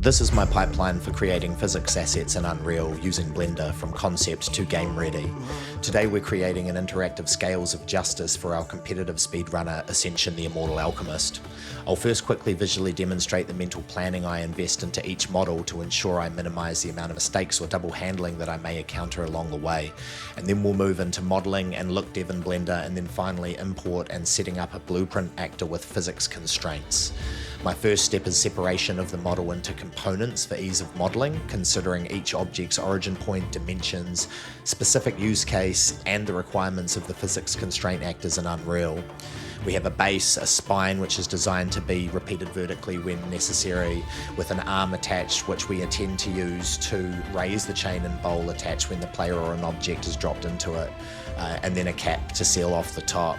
This is my pipeline for creating physics assets in Unreal using Blender from concept to game ready. Today we're creating an interactive scales of justice for our competitive speedrunner Ascension, the Immortal Alchemist. I'll first quickly visually demonstrate the mental planning I invest into each model to ensure I minimize the amount of mistakes or double handling that I may encounter along the way. And then we'll move into modeling and look dev in Blender, and then finally import and setting up a blueprint actor with physics constraints. My first step is separation of the model into components for ease of modeling, considering each object's origin point, dimensions, specific use case, and the requirements of the physics constraint actors in Unreal. We have a base, a spine, which is designed to be repeated vertically when necessary, with an arm attached, which we intend to use to raise the chain and bowl attached when the player or an object is dropped into it, and then a cap to seal off the top.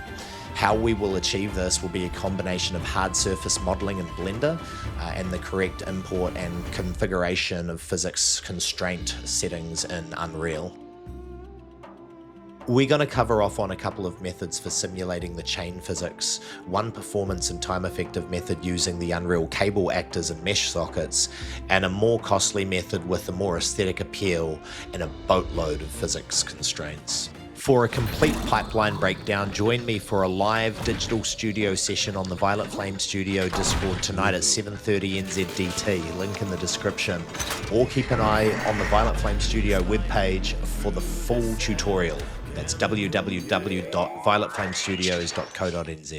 How we will achieve this will be a combination of hard surface modeling in Blender and the correct import and configuration of physics constraint settings in Unreal. We're going to cover off on a couple of methods for simulating the chain physics, one performance and time effective method using the Unreal cable actors and mesh sockets, and a more costly method with a more aesthetic appeal and a boatload of physics constraints. For a complete pipeline breakdown, join me for a live digital studio session on the Violet Flame Studio Discord tonight at 7:30 NZDT, link in the description, or keep an eye on the Violet Flame Studio webpage for the full tutorial. That's www.violetflamestudios.co.nz.